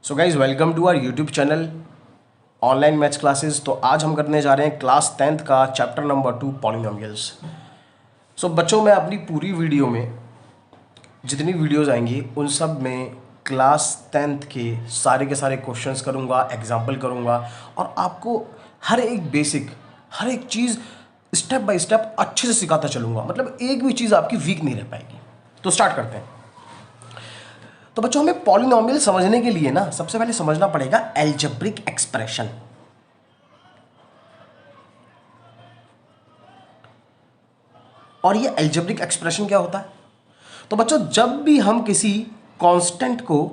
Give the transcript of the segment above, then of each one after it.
So guys welcome to our YouTube channel online maths classes. तो आज हम करने जा रहे हैं क्लास 10th का चैप्टर नंबर 2 पॉलिनोमियल्स। सो बच्चों, मैं अपनी पूरी वीडियो में जितनी वीडियोस आएंगी उन सब में क्लास 10th के सारे क्वेश्चंस करूँगा, एग्जाम्पल करूँगा और आपको हर एक बेसिक, हर एक चीज़ स्टेप बाय स्टेप अच्छे से सिखाता चलूँगा। मतलब एक भी चीज़ आपकी वीक नहीं रह पाएगी। तो स्टार्ट करते हैं। तो बच्चों, हमें पॉलिनोमियल समझने के लिए ना सबसे पहले समझना पड़ेगा अलजेब्रिक एक्सप्रेशन। और ये अलजेब्रिक एक्सप्रेशन क्या होता है? तो बच्चों, जब भी हम किसी कांस्टेंट को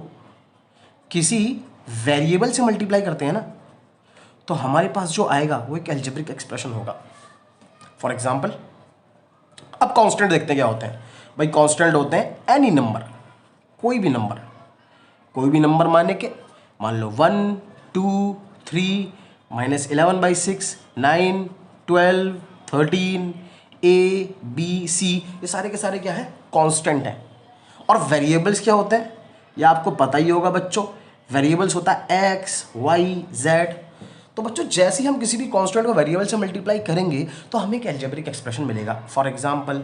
किसी वेरिएबल से मल्टीप्लाई करते हैं ना, तो हमारे पास जो आएगा वो एक अलजेब्रिक एक्सप्रेशन होगा। फॉर एग्जाम्पल, अब कांस्टेंट देखते हैं क्या होते हैं। भाई कांस्टेंट होते हैं एनी नंबर, कोई भी नंबर माने के, मान लो 1, 2, 3, -11/6, 9, 12, 13, A, B, C, ये सारे के सारे क्या है? कांस्टेंट हैं। और वेरिएबल्स क्या होते हैं? ये आपको पता ही होगा बच्चों। वेरिएबल्स होता है X, Y, Z। तो बच्चों, जैसे ही हम किसी भी कांस्टेंट को वेरिएबल से मल्टीप्लाई करेंगे तो हमें एक अलजेब्रिक एक्सप्रेशन मिलेगा। फॉर एग्जाम्पल,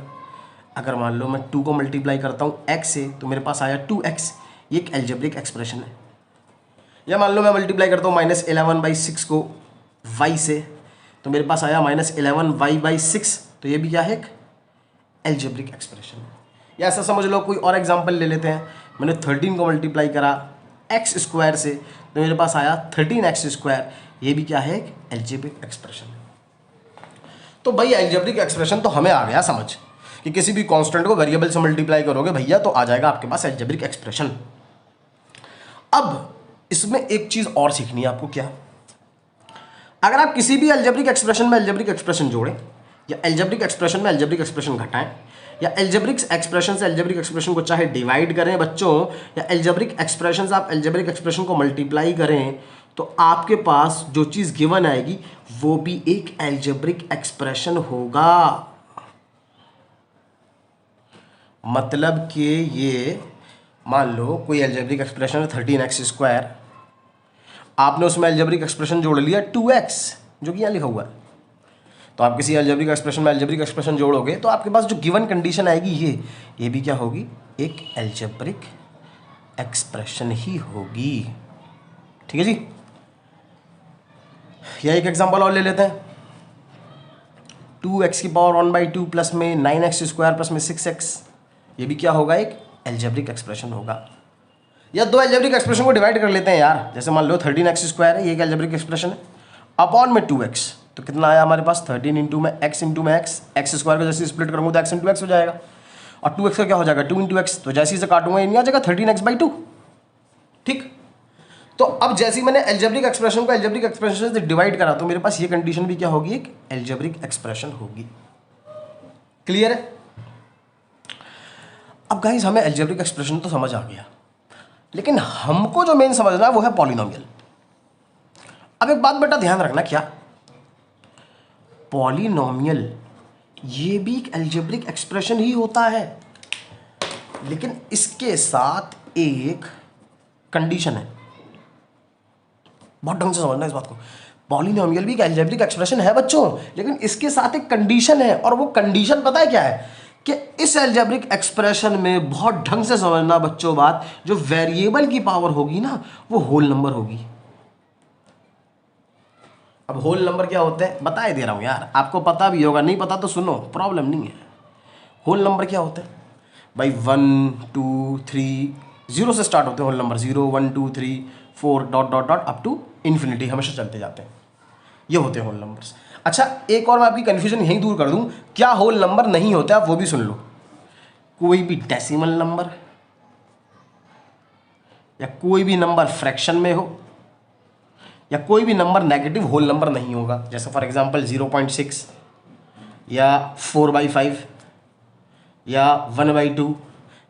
अगर मान लो मैं 2 को मल्टीप्लाई करता हूँ x से तो मेरे पास आया 2x, ये एक अलजेब्रिक एक्सप्रेशन है। या मान लो मैं मल्टीप्लाई करता हूँ -11/6 को y से तो मेरे पास आया -11y/6, तो ये भी क्या है? एक अलजेब्रिक एक्सप्रेशन है। या ऐसा समझ लो, कोई और एग्जांपल ले लेते हैं। मैंने 13 को मल्टीप्लाई करा x स्क्वायर से तो मेरे पास आया 13x², ये भी क्या है? एक अलजेब्रिक एक्सप्रेशन है। तो भाई अलजेब्रिक एक्सप्रेशन तो हमें आ गया समझ कि किसी भी कांस्टेंट को वेरिएबल से मल्टीप्लाई करोगे भैया तो आ जाएगा आपके पास अलजेब्रिक एक्सप्रेशन। अब इसमें एक चीज और सीखनी है आपको। क्या? अगर आप किसी भी अलजेब्रिक एक्सप्रेशन में अलजेब्रिक एक्सप्रेशन जोड़ें या अलजेब्रिक एक्सप्रेशन में अलजेब्रिक एक्सप्रेशन घटाएं या अलजेब्रिक एक्सप्रेशन से अलजेब्रिक एक्सप्रेशन को चाहे डिवाइड करें बच्चों, या अलजेब्रिक एक्सप्रेशन से आप अलजेब्रिक एक्सप्रेशन को मल्टीप्लाई करें, तो आपके पास जो चीज गिवन आएगी वो भी एक अलजेब्रिक एक्सप्रेशन होगा। मतलब कि ये मान लो कोई अलजेब्रिक एक्सप्रेशन है 13x², आपने उसमें अलजेब्रिक एक्सप्रेशन जोड़ लिया 2x, जो कि यहाँ लिखा हुआ है। तो आप किसी अलजेब्रिक एक्सप्रेशन में अलजेब्रिक एक्सप्रेशन जोड़ोगे तो आपके पास जो गिवन कंडीशन आएगी ये भी क्या होगी? एक अलजेब्रिक एक्सप्रेशन ही होगी। ठीक है जी। या एक एग्जांपल और ले लेते हैं। 2x⁻1/2 प्लस में 9x² प्लस में 6x, ये भी क्या होगा? एक अलजेब्रिक एक्सप्रेशन होगा। या दो अलजेब्रिक एक्सप्रेशन को डिवाइड कर लेते हैं यार। जैसे मान लो 13x² है, ये एक अलजेब्रिक एक्सप्रेशन है, अपॉन में 2x, तो कितना आया हमारे पास? 13 इंटू में x, x² को जैसे स्प्लिट करूंगा तो x इंटू x हो जाएगा, और 2x का क्या हो जाएगा? 2 इंटू x, तो जैसे ही से काटूंगा ये नहीं आ जाएगा 13x/2। ठीक। तो अब जैसे ही मैंने अलजेब्रिक एक्सप्रेशन को अलजेब्रिक एक्सप्रेशन से डिवाइड करा तो मेरे पास ये कंडीशन भी क्या होगी? एक अलजेब्रिक एक्सप्रेशन होगी। क्लियर है? अब गाइस, हमें अलजेब्रिक एक्सप्रेशन तो समझ आ गया, लेकिन हमको जो मेन समझना है वो है पॉलिनोमियल। अब एक बात बेटा ध्यान रखना, क्या? पॉलिनोमियल ये भी एक अलजेब्रिक एक्सप्रेशन ही होता है, लेकिन इसके साथ एक कंडीशन है। बहुत ढंग से समझना इस बात को। पॉलिनोमियल भी एक अलजेब्रिक एक्सप्रेशन है बच्चों, लेकिन इसके साथ एक कंडीशन है, और वो कंडीशन पता है क्या है? कि इस अलजेब्रिक एक्सप्रेशन में, बहुत ढंग से समझना बच्चों बात, जो वेरिएबल की पावर होगी ना वो होल नंबर होगी। अब होल नंबर क्या होते हैं बताए दे रहा हूं यार, आपको पता भी होगा, नहीं पता तो सुनो, प्रॉब्लम नहीं है। होल नंबर क्या होते हैं भाई? 1, 2, 3, 0 से स्टार्ट होते हैं whole number. 0, 1, 2, 3, 4 dot dot dot up to infinity, हमेशा चलते जाते हैं। ये होते हैं होल नंबर्स। अच्छा, एक और मैं आपकी कंफ्यूजन यहीं दूर कर दूं, क्या होल नंबर नहीं होते? आप वो भी सुन लो। कोई भी डेसिमल नंबर या कोई भी नंबर फ्रैक्शन में हो या कोई भी नंबर नेगेटिव होल नंबर नहीं होगा। जैसे फॉर एग्जांपल 0.6 या 4/5 या 1/2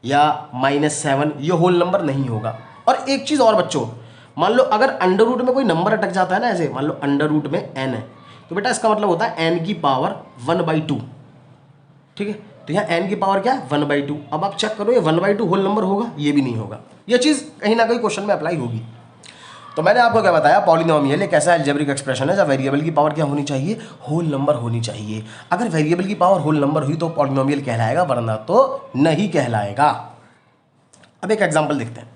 या -7, ये होल नंबर नहीं होगा। और एक चीज़ और बच्चों, मान लो अगर अंडर रूट में कोई नंबर अटक जाता है ना, ऐसे मान लो अंडर रूट में n है, तो बेटा इसका मतलब होता है n की पावर 1/2। ठीक है, तो यहाँ n की पावर क्या है? 1/2। अब आप चेक करो ये 1/2 होल नंबर होगा? ये भी नहीं होगा। ये चीज़ कहीं ना कहीं क्वेश्चन में अप्लाई होगी। तो मैंने आपको क्या बताया, पॉलिनोमियल एक ऐसा अलजेब्रिक एक्सप्रेशन है जब वेरिएबल की पावर क्या होनी चाहिए, होल नंबर होनी चाहिए। अगर वेरिएबल की पावर होल नंबर हुई तो पॉलिनोमियल कहलाएगा, वरना तो नहीं कहलाएगा। अब एक एग्जांपल देखते हैं।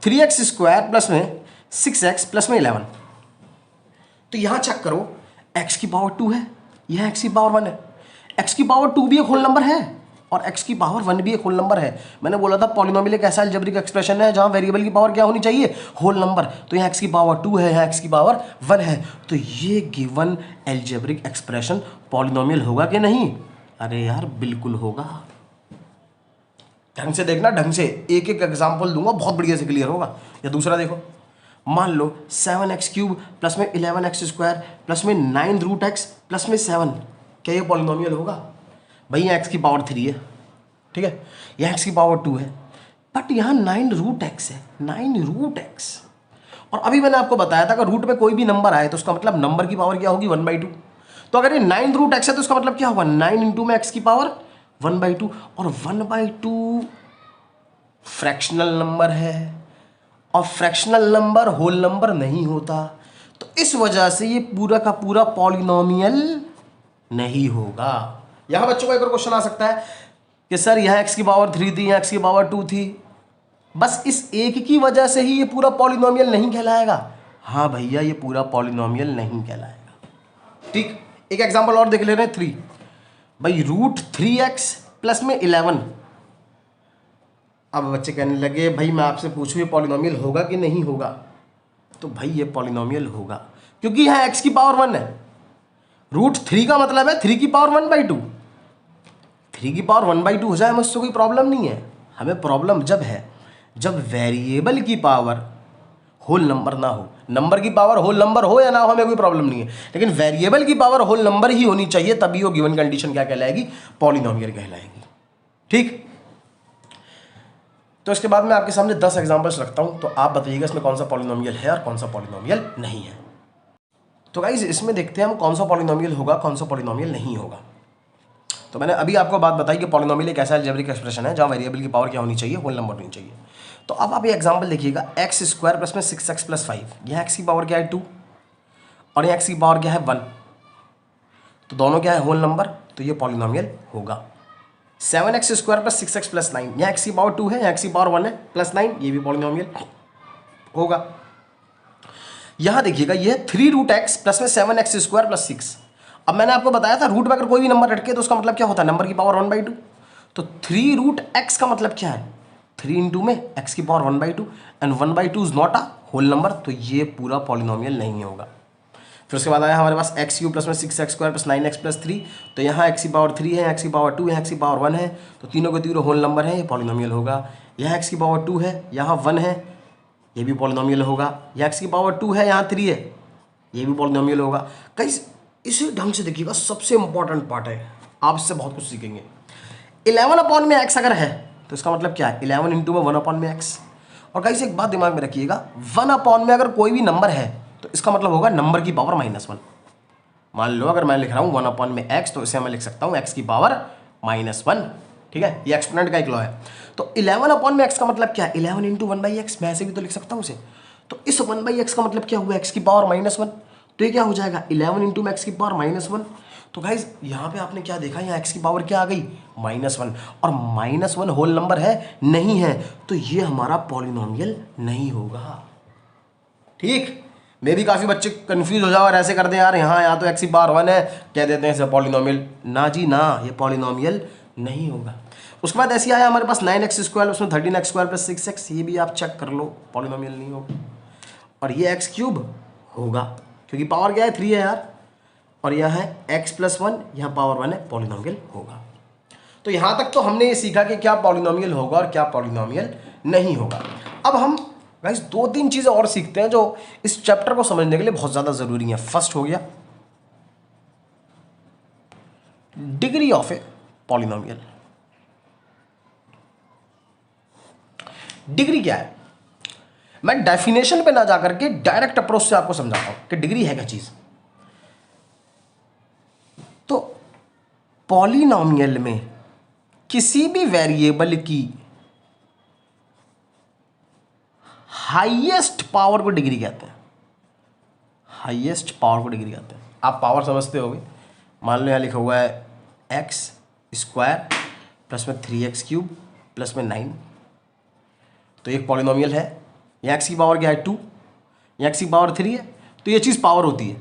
3x स्क्वायर प्लस में 6x प्लस में 11। तो यहां चेक करो, x की पावर 2 है, यह x की पावर 1 है। x की पावर 2 भी एक होल नंबर है और x की पावर 1 भी एक होल नंबर है। मैंने बोला था पॉलिनोमियल एक ऐसा अलजेब्रिक एक्सप्रेशन है जहां वेरिएबल की पावर क्या होनी चाहिए, होल नंबर। तो यहाँ x की पावर 2 है, यहाँ x की पावर 1 है, तो ये गिवन अलजेब्रिक एक्सप्रेशन पॉलिनोमियल होगा कि नहीं? अरे यार बिल्कुल होगा। ढंग से देखना, ढंग से एक एक एग्जाम्पल दूंगा, बहुत बढ़िया से क्लियर होगा। या दूसरा देखो, मान लो 7x क्यूब प्लस में 11x स्क्वायर प्लस में 9 रूट एक्स प्लस में 7, क्या ये पॉलिनोमियल होगा? भाई यहाँ x की पावर 3 है, ठीक है, यहाँ x की पावर 2 है, बट यहाँ 9 रूट एक्स है, 9 रूट एक्स। और अभी मैंने आपको बताया था अगर रूट में कोई भी नंबर आए तो उसका मतलब नंबर की पावर क्या होगी, 1/2। तो अगर ये 9 रूट एक्स है तो उसका मतलब क्या होगा, 9 इंटू में x की पावर 1/2। और 1/2 फ्रैक्शनल नंबर है और फ्रैक्शनल नंबर होल नंबर नहीं होता, तो इस वजह से ये पूरा का पूरा पॉलिनोमियल नहीं होगा। यहां बच्चों को एक और क्वेश्चन आ सकता है कि सर यह x की पावर 3 थी, यह x की पावर 2 थी, बस इस एक की वजह से ही ये पूरा पॉलिनोमियल नहीं कहलाएगा। हाँ भैया, ये पूरा पॉलिनोमियल नहीं कहलाएगा। ठीक, एक एग्जांपल और देख ले रहे हैं, 3। भाई रूट 3x प्लस में 11। अब बच्चे कहने लगे भाई मैं आपसे पूछूं ये पॉलिनोमियल होगा कि नहीं होगा? तो भाई ये पॉलिनोमियल होगा, क्योंकि यहाँ x की पावर 1 है। रूट 3 का मतलब है 3 की पावर 1/2। 3 की पावर 1/2 हो जाए, हमें उससे कोई प्रॉब्लम नहीं है। हमें प्रॉब्लम जब है जब वेरिएबल की पावर होल नंबर ना हो। नंबर की पावर होल नंबर हो या ना हो, हमें कोई प्रॉब्लम नहीं है, लेकिन वेरिएबल की पावर होल नंबर ही होनी चाहिए, तभी वो गिवन कंडीशन क्या कहलाएगी, पॉलिनोमियल कहलाएगी। ठीक, तो इसके बाद मैं आपके सामने 10 एग्जांपल्स रखता हूं, तो आप बताइएगा इसमें कौन सा पॉलिनोमियल है और कौन सा पॉलिनोमियल नहीं है। तो गाइस इसमें देखते हैं हम कौन सा पॉलिनोमियल होगा, कौन सा पॉलिनोमियल नहीं होगा। तो मैंने अभी आपको बात बताई कि पॉलिनोमियल एक ऐसा अलजेब्रिक एक्सप्रेशन है जहां वेरिएबल की पावर क्या होनी चाहिए, होल नंबर होनी चाहिए। तो अब आप ये एग्जाम्पल देखिएगा, एक्स स्क्वायर प्लस में 6x प्लस 5, यहाँ एक्स की पावर क्या है 2 और यहाँ एक्स की पावर क्या है 1, तो दोनों क्या है, होल नंबर, तो ये पॉलिनोमियल होगा। 7x square plus 6x plus 9, यहाँ एक्स की पावर 2 है, यहाँ एक्स की पावर 1 है, प्लस 9, ये भी पॉलिनोमियल होगा। यहां देखिएगा ये 3 रूट एक्स प्लस में 7x स्क्वायर प्लस 6। अब मैंने आपको बताया था रूट में अगर कोई भी नंबर रटके तो उसका मतलब क्या होता है, नंबर की पावर 1/2। तो 3 रूट एक्स का मतलब क्या है, 3 इंटू में x की power 1/2 and 1/2 is not a whole number, तो ये पूरा पॉलिनोमियल नहीं होगा। फिर उसके बाद आया हमारे पास एक्स क्यूब प्लस में 6x square plus 9x plus 3, तो यहाँ x की पावर 3 है, x की पावर 2 है, x की पावर 1 है, तो तीनों के तीनों होल नंबर है, ये पॉलिनोमियल होगा। यहाँ x की पावर 2 है, यहाँ 1 है, ये भी पॉलिनोमियल होगा। यहाँ x की पावर 2 है, यहाँ 3 है, ये भी पॉलिनोमियल होगा। कई इसी ढंग से देखिएगा, सबसे इंपॉर्टेंट पार्ट है, आप इससे बहुत कुछ सीखेंगे। 11 अपॉन में x अगर है तो इसका मतलब क्या है, 11 इंटू में 1 अपॉन में x। और कहीं से एक बात दिमाग में रखिएगा, 1 अपॉन में अगर कोई भी नंबर है तो इसका मतलब होगा नंबर की पावर -1। मान लो अगर मैं लिख रहा हूँ 1 अपॉन में x, तो इसे मैं लिख सकता हूँ x की पावर -1। ठीक है, ये एक्सपोनेंट का एक लॉ है। तो 11 अपॉन में x का मतलब क्या है, 11 इंटू 1/x, मैं ऐसे भी तो लिख सकता हूँ उसे। तो इस 1/x का मतलब क्या हुआ, x की पावर -1, तो ये क्या हो जाएगा 11 इंटू में x की पावर -1। तो गाइज यहाँ पे आपने क्या देखा, यहाँ x की पावर क्या आ गई, -1, और -1 होल नंबर है नहीं है, तो ये हमारा पॉलिनोमियल नहीं होगा। ठीक, मे भी काफ़ी बच्चे कंफ्यूज हो जाओ और ऐसे कर दें यार यहाँ तो x की पावर 1 है, कह देते हैं इसे पॉलिनोमियल। ना जी ना, ये पॉलिनोमियल नहीं होगा। उसके बाद ऐसे आया हमारे पास 9x स्क्वायर, उसमें 13x स्क्वायर प्लस 6x, ये भी आप चेक कर लो, पॉलिनोमियल नहीं होगा। और ये x क्यूब होगा, क्योंकि पावर क्या है 3 है यार, और यहाँ है x प्लस 1, यहाँ पावर 1 है, पॉलिनोमियल होगा। तो यहाँ तक तो हमने ये सीखा कि क्या पॉलिनोमियल होगा और क्या पॉलिनोमियल नहीं होगा। अब हम गाइस 2-3 चीज़ें और सीखते हैं जो इस चैप्टर को समझने के लिए बहुत ज़्यादा ज़रूरी है। फर्स्ट हो गया degree of a polynomial. Degree क्या है, मैं डेफिनेशन पे ना जाकर के डायरेक्ट अप्रोच से आपको समझाता हूं कि डिग्री है क्या चीज। तो पॉलिनोमियल में किसी भी वेरिएबल की हाईएस्ट पावर को डिग्री कहते हैं, हाईएस्ट पावर को डिग्री कहते हैं। आप पावर समझते होगे, मान लो यहाँ लिखा हुआ है एक्स स्क्वायर प्लस में 3x क्यूब प्लस में 9, तो एक पॉलिनोमियल है, यहाँ एक्स की पावर क्या है 2, यहाँ एक्स की पावर 3 है, तो ये चीज़ पावर होती है,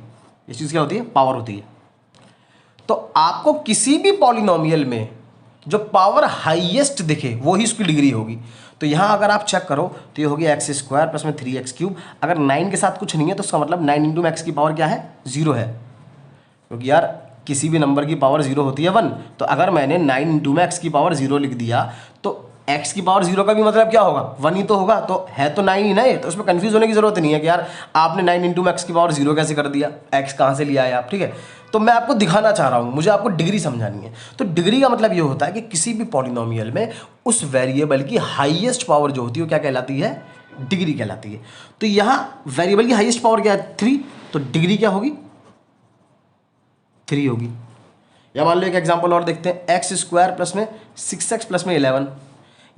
ये चीज़ क्या होती है, पावर होती है। तो आपको किसी भी पॉलिनोमियल में जो पावर हाईएस्ट दिखे वो ही उसकी डिग्री होगी। तो यहाँ अगर आप चेक करो तो ये होगी एक्स स्क्वायर प्लस में 3x क्यूब, अगर 9 के साथ कुछ नहीं है तो उसका मतलब 9 इंटू एक्स की पावर क्या है, 0 है, क्योंकि यार किसी भी नंबर की पावर 0 होती है 1, तो अगर मैंने 9 इंटू में एक्स की पावर 0 लिख दिया तो एक्स की पावर 0 का भी मतलब क्या होगा, 1 ही तो होगा, तो है तो 9 ही ना, तो उसमें कंफ्यूज होने की जरूरत नहीं है कि यार आपने 9 इंटू में एक्स की पावर 0 कैसे कर दिया, एक्स कहाँ से लिया है आप, ठीक है। तो मैं आपको दिखाना चाह रहा हूँ, मुझे आपको डिग्री समझानी है। तो डिग्री का मतलब ये होता है कि किसी भी पॉलिनोमियल में उस वेरिएबल की हाईएस्ट पावर जो होती है वो क्या कहलाती है, डिग्री कहलाती है। तो यहाँ वेरिएबल की हाईएस्ट पावर क्या है, 3, तो डिग्री क्या होगी, 3 होगी। या मान लो एक एग्जांपल और देखते हैं, एक्स स्क्वायर प्लस में 6x प्लस में 11,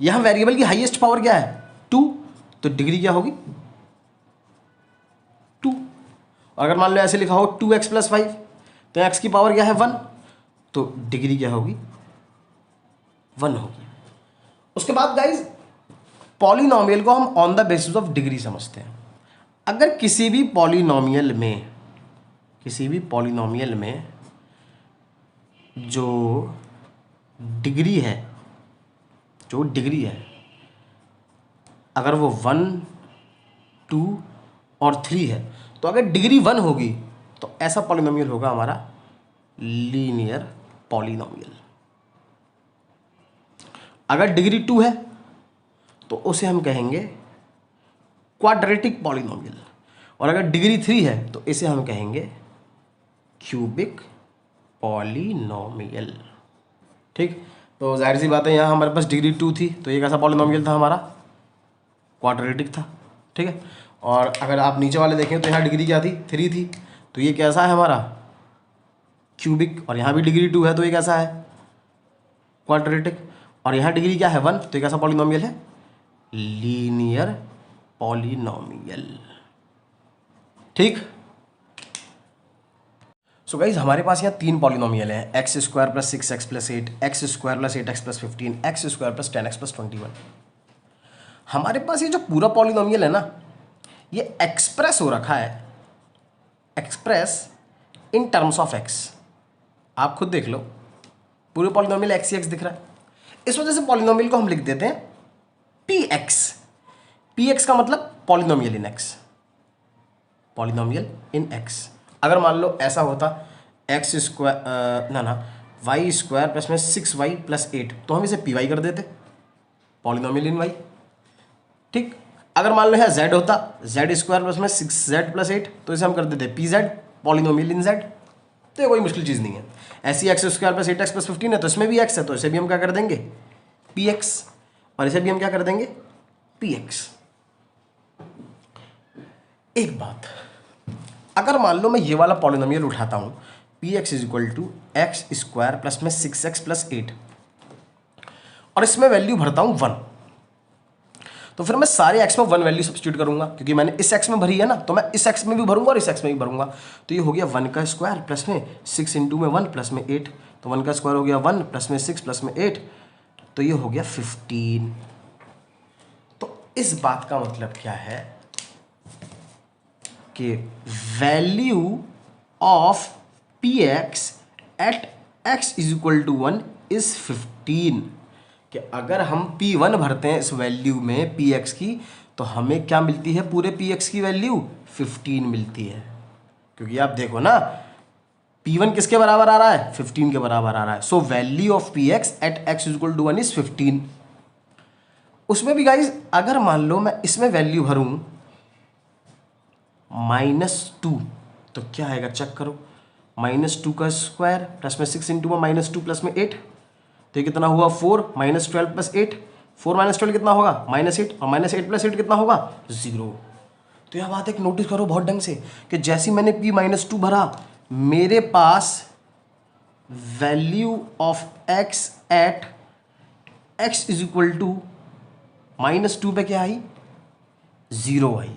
यहाँ वेरिएबल की हाईएस्ट पावर क्या है, 2, तो डिग्री क्या होगी, 2। और अगर मान लो ऐसे लिखा हो 2x प्लस 5, तो x की पावर क्या है 1, तो डिग्री क्या होगी, 1 होगी। उसके बाद गाइज पॉलिनोमियल को हम on the basis of degree समझते हैं। अगर किसी भी पॉलिनोमियल में जो डिग्री है, अगर वो 1, 2 और 3 है, तो अगर डिग्री 1 होगी तो ऐसा पॉलिनोमियल होगा हमारा लीनियर पॉलिनोमियल। अगर डिग्री 2 है तो उसे हम कहेंगे क्वाड्रेटिक पॉलिनोमियल, और अगर डिग्री 3 है तो इसे हम कहेंगे क्यूबिक पॉलिनोमियल, ठीक। तो जाहिर सी बात है यहाँ हमारे पास डिग्री 2 थी, तो ये कैसा पॉलिनोमियल था हमारा, क्वाड्रेटिक था, ठीक है। और अगर आप नीचे वाले देखें तो यहाँ डिग्री क्या थी, 3 थी, तो ये कैसा है हमारा, क्यूबिक। और यहाँ भी डिग्री 2 है तो ये कैसा है, क्वाड्रेटिक। और यहाँ डिग्री क्या है 1, तो ये कैसा पॉलिनोमियल है, लीनियर पॉलिनोमियल, ठीक। सो गाइज हमारे पास यहाँ 3 पॉलिनोमियल हैं, x square plus 6x plus 8, x square plus 8x plus 15, x square plus 10x plus 21। हमारे पास ये जो पूरा पॉलिनोमियल है ना, ये एक्सप्रेस हो रखा है, express in terms of x. आप खुद देख लो, पूरे पॉलिनोमियल एक्स ही एक्स दिख रहा है, इस वजह से पॉलिनोमियल को हम लिख देते हैं पी एक्स का मतलब polynomial in X, polynomial in X. अगर मान लो ऐसा होता X square Y square plus में 6y प्लस 8, तो हम इसे पी वाई कर देते, पॉलिनोमियल इन वाई, ठीक। अगर मान लो यहाँ z होता जेड स्क्वायर प्लस में 6z प्लस 8, तो इसे हम कर देते पी जेड, पॉलिनोमियल इन z। तो ये कोई मुश्किल चीज़ नहीं है। ऐसी x square plus 8x plus 15 है, तो इसमें भी x है, तो इसे भी हम क्या कर देंगे पी एक्स, और इसे भी हम क्या कर देंगे पी एक्स। एक बात, अगर मान लो मैं ये वाला पॉलिनोमियल उठाता हूँ P X is equal to X square plus में 6x प्लस 8, और इसमें वैल्यू भरता हूँ 1, तो फिर मैं सारे x में 1 वैल्यू सब्स्टिट्यूट करूंगा, क्योंकि मैंने इस x में भरी है ना, तो मैं इस x में भी भरूंगा और इस x में भी भरूंगा। तो ये हो गया 1 का स्क्वायर प्लस में 6 इंटू में 1 प्लस में 8, तो 1 का स्क्वायर हो गया 1 प्लस में 6 प्लस में 8, तो ये हो गया 15। तो इस बात का मतलब क्या है कि value of P X at x is equal to 1 is 15, कि अगर हम P1 भरते हैं इस वैल्यू में Px की, तो हमें क्या मिलती है, पूरे Px की वैल्यू 15 मिलती है। क्योंकि आप देखो ना P1 किसके बराबर आ रहा है, 15 के बराबर आ रहा है। So value of Px at x equal to 1 is 15। उसमें भी गाइज अगर मान लो मैं इसमें वैल्यू भरूं -2, तो क्या आएगा चेक करो, -2 का स्क्वायर प्लस में 6 इंटू में -2 प्लस में 8, तो ये कितना हुआ 4 -12 प्लस 8, 4 -12 कितना होगा -8, और -8 प्लस 8 कितना होगा 0। तो यह बात एक नोटिस करो बहुत ढंग से कि जैसी मैंने P-2 भरा, मेरे पास value of x at x is equal to -2 पे क्या आई 0 आई।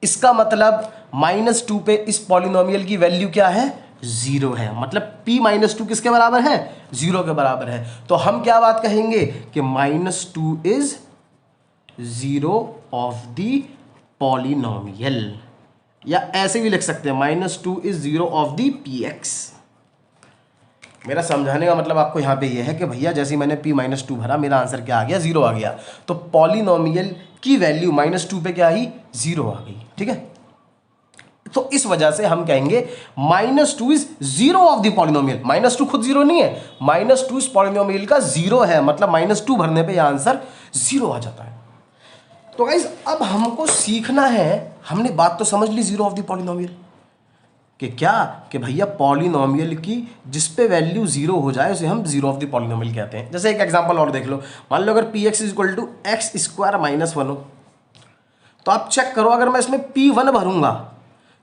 इसका मतलब -2 पे इस पॉलिनोमियल की वैल्यू क्या है, 0 है। मतलब p -2 किसके बराबर है, 0 के बराबर है। तो हम क्या बात कहेंगे कि -2 इज 0 ऑफ द पॉलिनोमियल, या ऐसे भी लिख सकते हैं -2 इज 0 ऑफ द px। मेरा समझाने का मतलब आपको यहाँ पे ये है कि भैया जैसे मैंने p -2 भरा, मेरा आंसर क्या आ गया, 0 आ गया। तो पॉलिनोमियल की वैल्यू -2 पे क्या आई, 0 आ गई। ठीक है, तो इस वजह से हम कहेंगे -2 इज 0 ऑफ द पॉलिनोमियल। -2 खुद 0 नहीं है, -2 इस पॉलिनोमियल का 0 है, मतलब -2 भरने पे यह आंसर 0 आ जाता है। तो गाइस अब हमको सीखना है, हमने बात तो समझ ली 0 ऑफ द पॉलिनोमियल कि क्या, कि भैया पॉलिनोमियल की जिस पे वैल्यू 0 हो जाए उसे हम 0 ऑफ द पॉलिनोमियल कहते हैं। जैसे एक एग्जांपल और देख लो, मान लो अगर px equal to X square -1 हो, तो आप चेक करो अगर मैं इसमें p1 भरूंगा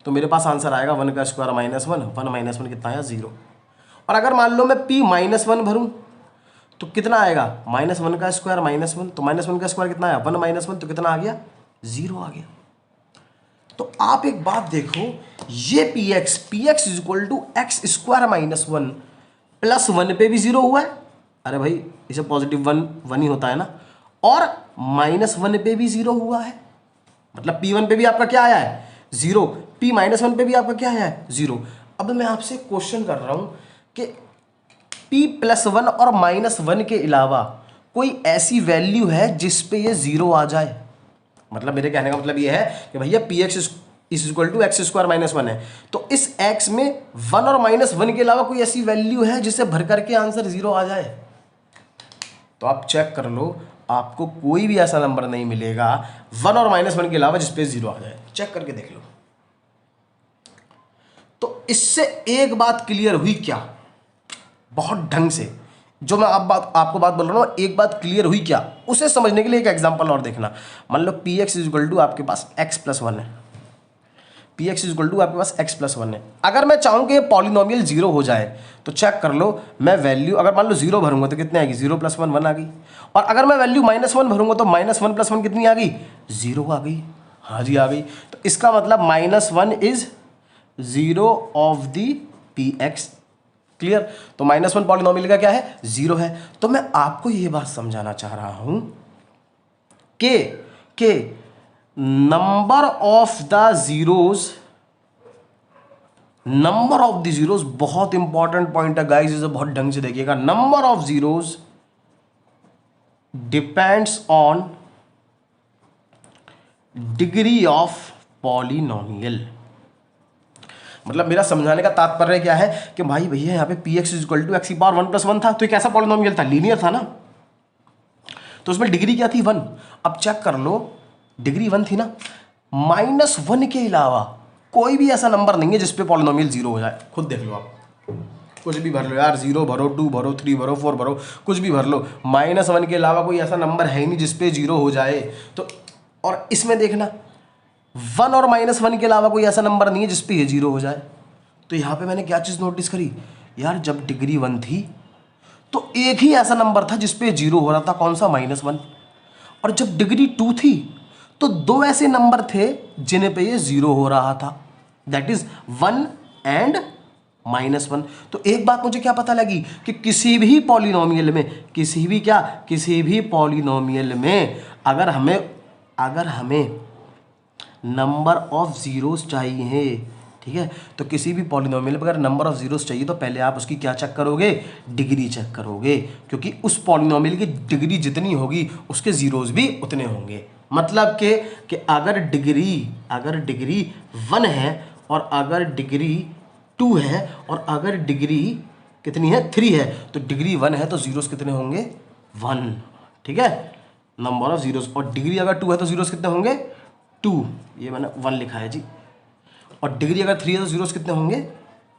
तो मेरे पास आंसर आएगा 1 का स्क्वायर -1, 1 -1 कितना आया, 0। और अगर मान लो मैं p -1 भरूं तो कितना आएगा, -1 का स्क्वायर -1, तो -1 का स्क्वायर कितना आया, 1 -1, तो कितना आ गया, 0 आ गया। तो आप एक बात देखो, ये px is equal to X square -1 plus 1 पे भी 0 हुआ है। अरे भाई इसे पॉजिटिव 1 ही होता है ना, और -1 पे भी 0 हुआ है, मतलब p1 पे भी आपका क्या आया है, 0, p -1 पे भी आपका क्या आया है, 0। अब मैं आपसे क्वेश्चन कर रहा हूं कि p+1 और -1 के अलावा कोई ऐसी वैल्यू है जिस पे ये 0 आ जाए। मतलब मेरे कहने का मतलब ये है कि भैया px is equal to X square -1 है, तो इस x में 1 और -1 के अलावा कोई ऐसी वैल्यू है जिसे भर करके आंसर 0 आ जाए। तो आप चेक कर लो, आपको कोई भी ऐसा नंबर नहीं मिलेगा 1 और -1 के अलावा जिसपे 0 आ जाए। चेक करके देख लो। तो इससे एक बात क्लियर हुई क्या, बहुत ढंग से, जो मैं आपको बात बोल रहा हूँ, एक बात क्लियर हुई क्या, उसे समझने के लिए एक एग्जांपल और देखना। मान लो px इज इक्वल टू आपके पास x+1 है, px इज इक्वल टू आपके पास x+1 है। अगर मैं चाहूँ कि ये पॉलिनोमियल 0 हो जाए तो चेक कर लो, मैं वैल्यू अगर मान लो 0 भरूंगा तो कितने आएगी, 0 + 1 1 आ गई। और अगर मैं वैल्यू -1 भरूंगा तो -1 + 1 कितनी आ गई, 0 आ गई। हाँ जी आ गई। तो इसका मतलब -1 is 0 of the px। Clear. तो -1 पॉलिनोमियल का क्या है, 0 है। तो मैं आपको ये बात समझाना चाह रहा हूं कि number of the zeros, number of the zeros बहुत इंपॉर्टेंट पॉइंट है गाइस, इसे बहुत ढंग से देखिएगा। Number of zeros depends on degree of polynomial. मतलब मेरा समझाने का तात्पर्य क्या है कि भाई भैया यहाँ पे px is equal to X की पावर 1 + 1 था, तो एक ऐसा पॉलिनोमियल था, लीनियर था ना, तो उसमें डिग्री क्या थी, 1। अब चेक कर लो, डिग्री 1 थी ना, -1 के अलावा कोई भी ऐसा नंबर नहीं है जिसपे पॉलिनोमियल 0 हो जाए। खुद देख लो आप, कुछ भी भर लो यार, 0 भरो, 2 भरो, 3 भरो, 4 भरो, कुछ भी भर लो, -1 के अलावा कोई ऐसा नंबर है ही नहीं जिसपे 0 हो जाए। तो और इसमें देखना 1 और -1 के अलावा कोई ऐसा नंबर नहीं है जिसपे ये 0 हो जाए। तो यहाँ पे मैंने क्या चीज़ नोटिस करी यार, जब डिग्री 1 थी तो एक ही ऐसा नंबर था जिसपे 0 हो रहा था, कौन सा, -1। और जब डिग्री 2 थी तो 2 ऐसे नंबर थे जिन्हें पे ये 0 हो रहा था, दैट इज 1 एंड -1। तो एक बात मुझे क्या पता लगी कि किसी भी पॉलिनोमियल में, किसी भी पॉलिनोमियल में अगर हमें नंबर ऑफ जीरोस चाहिए, ठीक है, तो किसी भी पॉलिनोमियल में अगर नंबर ऑफ जीरोस चाहिए तो पहले आप उसकी क्या चेक करोगे, डिग्री चेक करोगे, क्योंकि उस पॉलिनोमियल की डिग्री जितनी होगी उसके जीरोस भी उतने होंगे। मतलब कि अगर डिग्री 1 है और अगर डिग्री 2 है और अगर डिग्री कितनी है, 3 है, तो डिग्री 1 है तो जीरोस कितने होंगे, 1। ठीक है, नंबर ऑफ जीरोस। और डिग्री अगर 2 है तो जीरोस कितने होंगे, 2, ये मैंने 1 लिखा है जी। और डिग्री अगर 3 है तो जीरोस कितने होंगे,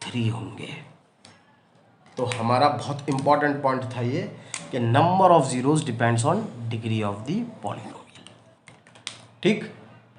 3 होंगे। तो हमारा बहुत इंपॉर्टेंट पॉइंट था ये कि number of zeros depends on degree of the polynomial. ठीक।